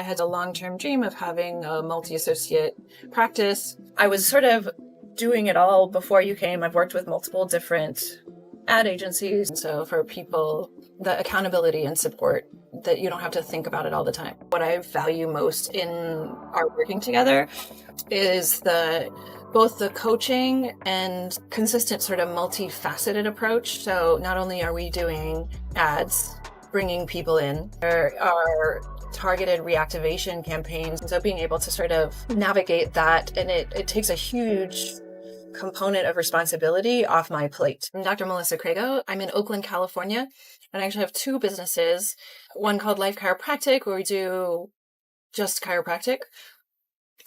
I had a long-term dream of having a multi-associate practice. I was sort of doing it all before you came. I've worked with multiple different ad agencies. So for people, the accountability and support that you don't have to think about it all the time. What I value most in our working together is both the coaching and consistent sort of multifaceted approach. So not only are we doing ads, bringing people in, there are targeted reactivation campaigns. So being able to sort of navigate that, and it takes a huge component of responsibility off my plate. I'm Dr. Melissa Crago. I'm in Oakland, California, and I actually have two businesses. One called Life Chiropractic, where we do just chiropractic,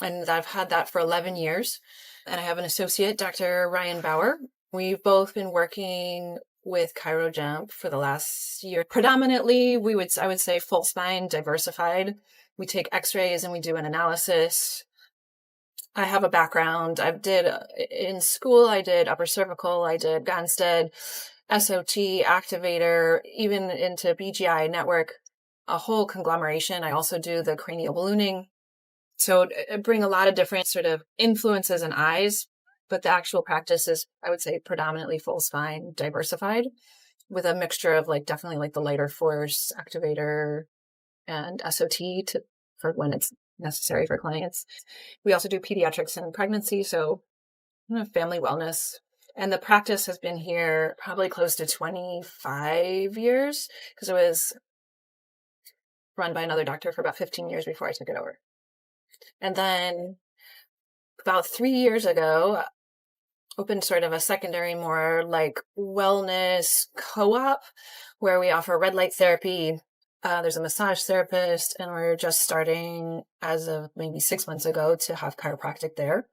and I've had that for 11 years. And I have an associate, Dr. Ryan Bauer. We've both been working with Chiro Jump for the last year. Predominantly, I would say full spine, diversified. We take x-rays and we do an analysis. I have a background. In school, I did upper cervical, I did Gonstead, SOT, activator, even into BGI network, a whole conglomeration. I also do the cranial ballooning. So I bring a lot of different sort of influences and eyes, but the actual practice is, I would say, predominantly full spine, diversified, with a mixture of definitely the lighter force, activator, and SOT for when it's necessary for clients. We also do pediatrics and pregnancy, so family wellness. And the practice has been here probably close to 25 years because it was run by another doctor for about 15 years before I took it over. And then about 3 years ago, opened sort of a secondary, more wellness co-op where we offer red light therapy. There's a massage therapist, and we're just starting as of maybe 6 months ago to have chiropractic there.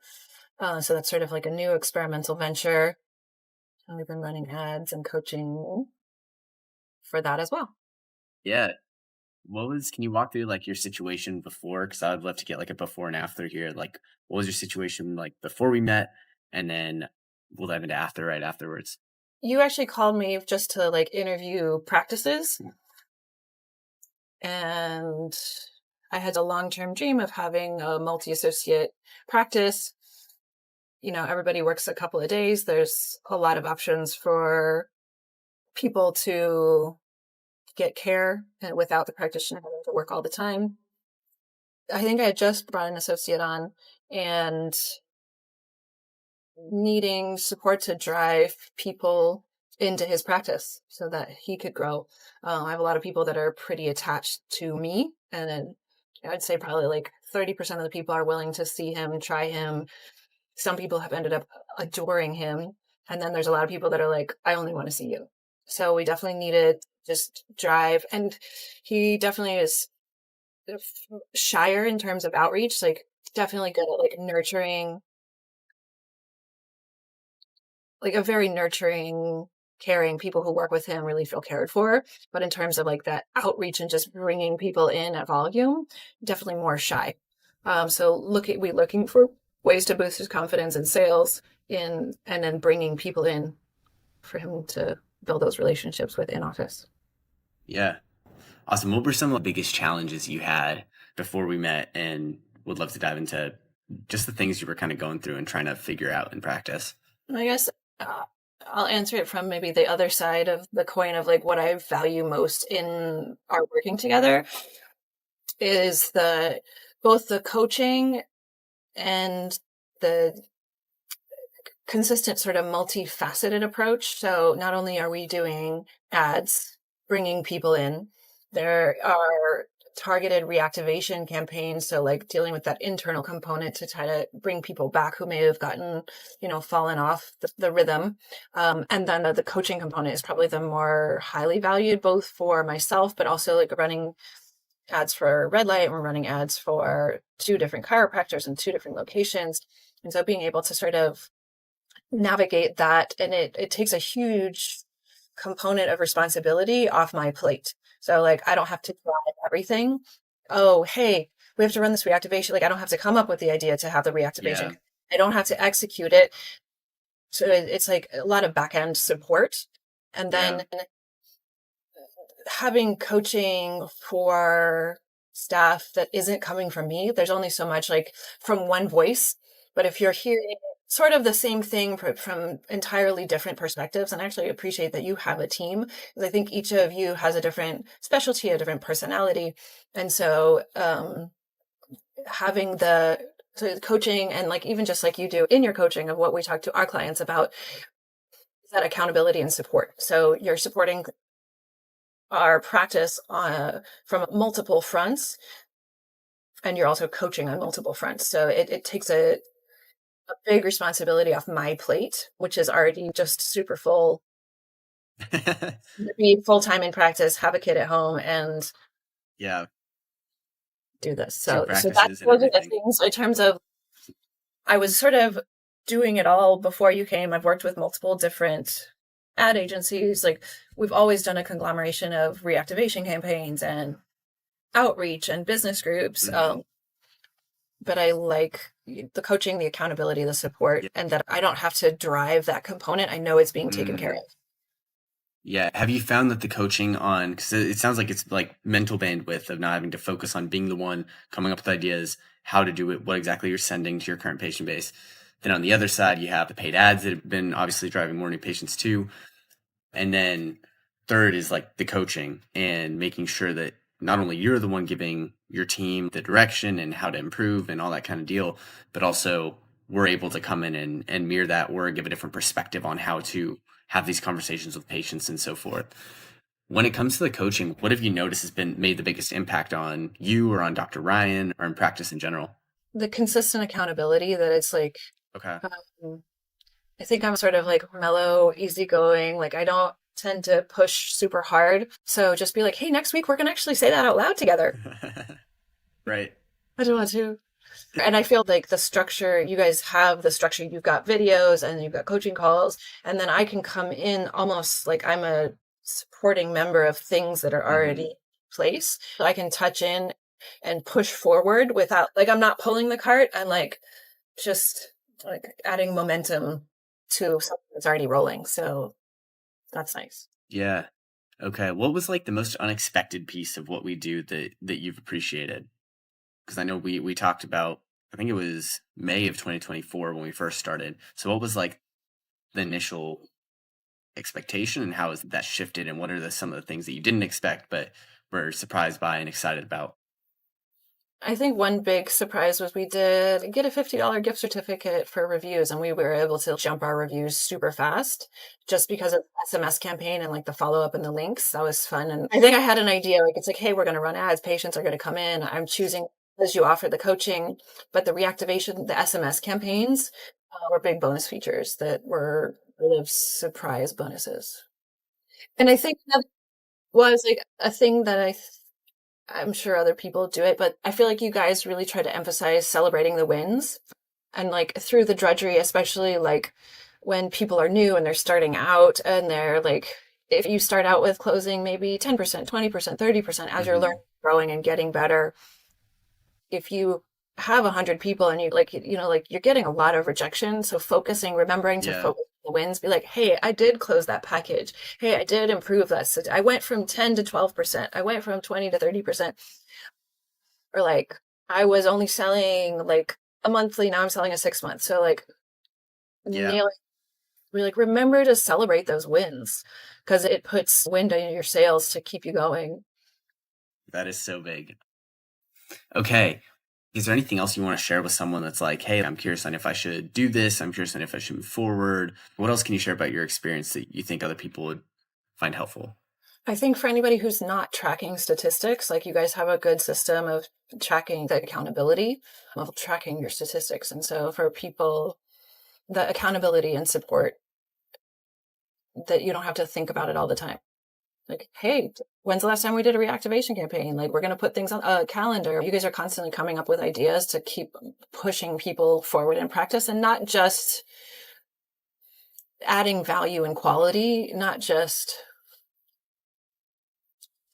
So that's sort of like a new experimental venture. And we've been running ads and coaching for that as well. Yeah. Can you walk through your situation before? Because I would love to get a before and after here. What was your situation like before we met? And then we'll dive into after right afterwards. You actually called me just to interview practices. And I had a long-term dream of having a multi-associate practice. Everybody works a couple of days. There's a lot of options for people to get care and without the practitioner having to work all the time. I think I had just brought an associate on and needing support to drive people into his practice so that he could grow. I have a lot of people that are pretty attached to me, and then I'd say probably 30% of the people are willing to see him, try him. Some people have ended up adoring him. And then there's a lot of people that are I only want to see you. So we definitely needed just drive. And he definitely is shyer in terms of outreach, definitely good at nurturing, a very nurturing, caring. People who work with him really feel cared for. But in terms of that outreach and just bringing people in at volume, definitely more shy. So we looking for ways to boost his confidence in sales and then bringing people in for him to build those relationships with in office. Yeah. Awesome. What were some of the biggest challenges you had before we met? And would love to dive into just the things you were kind of going through and trying to figure out in practice. I guess I'll answer it from maybe the other side of the coin of what I value most in our working together is both the coaching and the consistent sort of multifaceted approach. So not only are we doing ads, bringing people in, there are targeted reactivation campaigns. So dealing with that internal component to try to bring people back who may have gotten, fallen off the rhythm. And then the coaching component is probably the more highly valued, both for myself, but also running ads for red light. We're running ads for 2 different chiropractors in 2 different locations. And so being able to sort of navigate that, and it takes a huge component of responsibility off my plate. So I don't have to drive everything. Oh, hey, we have to run this reactivation. I don't have to come up with the idea to have the reactivation. Yeah. I don't have to execute it. So it's a lot of back end support. And then having coaching for staff that isn't coming from me. There's only so much like from one voice. But if you're hearing sort of the same thing from entirely different perspectives, and I actually appreciate that you have a team, because I think each of you has a different specialty, a different personality. And so having the coaching and like even just like you do in your coaching of what we talk to our clients about is that accountability and support. So you're supporting our practice from multiple fronts, and you're also coaching on multiple fronts. So it takes a big responsibility off my plate, which is already just super full. Be full-time in practice, have a kid at home, and Yeah, do this. two So those are practices and the everything. things in terms of I was sort of doing it all before you came. I've worked with multiple different ad agencies. Like we've always done a conglomeration of reactivation campaigns and outreach and business groups. But I like the coaching, the accountability, the support, Yeah. and that I don't have to drive that component. I know it's being taken care Mhm. of. Yeah. Have you found that the coaching on, because it sounds like it's like mental bandwidth of not having to focus on being the one coming up with ideas, how to do it, what exactly you're sending to your current patient base. Then on the other side, you have the paid ads that have been obviously driving more new patients too. And then third is like the coaching and making sure that not only you're the one giving your team the direction and how to improve and all that kind of deal, but also we're able to come in and mirror that or give a different perspective on how to have these conversations with patients and so forth. When it comes to the coaching, what have you noticed has been made the biggest impact on you or on Dr. Ryan or in practice in general? The consistent accountability that it's like, Okay. um, I think I'm sort of like mellow, easygoing. Like I don't tend to push super hard. So just be like, hey, next week we're going to actually say that out loud together. Right. I don't want to. And I feel like the structure, you guys have the structure, you've got videos and you've got coaching calls. And then I can come in almost like I'm a supporting member of things that are already Hmm. in place. So I can touch in and push forward without, like, I'm not pulling the cart. I'm like, just like adding momentum to something that's already rolling. So that's nice. Yeah. Okay. What was like the most unexpected piece of what we do that you've appreciated? Because I know we talked about, I think it was May of 2024 when we first started. So what was like the initial expectation and how has that shifted and what are some of the things that you didn't expect but were surprised by and excited about? I think one big surprise was we did get a $50 gift certificate for reviews, and we were able to jump our reviews super fast just because of the SMS campaign and like the follow up and the links. That was fun. And I think I had an idea like, it's like, hey, we're going to run ads, patients are going to come in. I'm choosing as you offer the coaching, but the reactivation, the SMS campaigns were big bonus features that were sort of surprise bonuses. And I think that was like a thing that I'm sure other people do it, but I feel like you guys really try to emphasize celebrating the wins and like through the drudgery, especially like when people are new and they're starting out and they're like, if you start out with closing maybe 10%, 20%, 30% as you're Hmm. learning, growing and getting better, if you have 100 people and you like, like you're getting a lot of rejection. So focusing, remembering to Yeah. focus on the wins, be like, hey, I did close that package. Hey, I did improve that. So I went from 10 to 12%. I went from 20 to 30%. Or like I was only selling like a monthly, now I'm selling a 6 month. So like Yeah. nailing, we like remember to celebrate those wins because it puts wind in your sails to keep you going. That is so big. Okay. Is there anything else you want to share with someone that's like, hey, I'm curious on if I should do this. I'm curious on if I should move forward. What else can you share about your experience that you think other people would find helpful? I think for anybody who's not tracking statistics, like you guys have a good system of tracking the accountability of tracking your statistics. And so for people, the accountability and support that you don't have to think about it all the time. Like, hey, when's the last time we did a reactivation campaign? Like, we're going to put things on a calendar. You guys are constantly coming up with ideas to keep pushing people forward in practice and not just adding value and quality, not just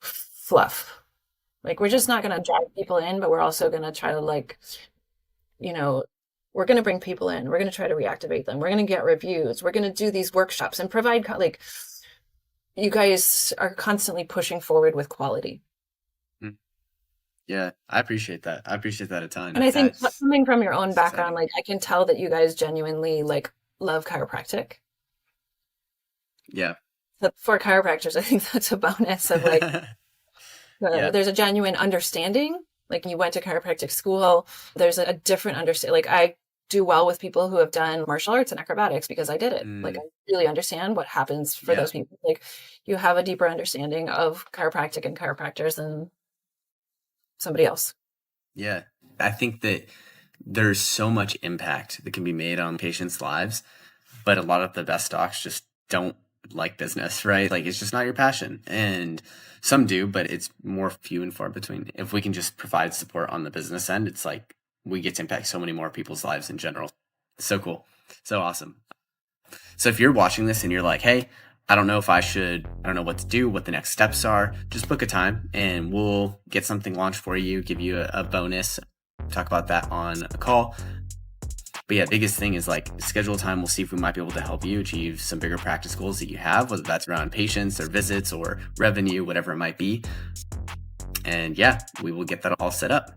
fluff. Like, we're just not going to drive people in, but we're also going to try to, like, you know, we're going to bring people in. We're going to try to reactivate them. We're going to get reviews. We're going to do these workshops and provide, like, you guys are constantly pushing forward with quality. Mm. Yeah, I appreciate that. I appreciate that a ton. And I think That's coming from your own it's background, exciting. like I can tell that you guys genuinely like love chiropractic. Yeah. But for chiropractors, I think that's a bonus of like Yeah. there's a genuine understanding. Like you went to chiropractic school, there's a different understanding. Like I do well with people who have done martial arts and acrobatics because I did it. Like I Mm, really understand what happens for yeah. those people. Like you have a deeper understanding of chiropractic and chiropractors than somebody else. Yeah. I think that there's so much impact that can be made on patients' lives, but a lot of the best docs just don't like business, right? Like it's just not your passion. And some do, but it's more few and far between. If we can just provide support on the business end, it's like we get to impact so many more people's lives in general. So cool. So awesome. So if you're watching this and you're like, hey, I don't know if I don't know what to do, what the next steps are, just book a time and we'll get something launched for you, give you a bonus, talk about that on a call. But yeah, biggest thing is like schedule time. We'll see if we might be able to help you achieve some bigger practice goals that you have, whether that's around patients or visits or revenue, whatever it might be. And yeah, we will get that all set up.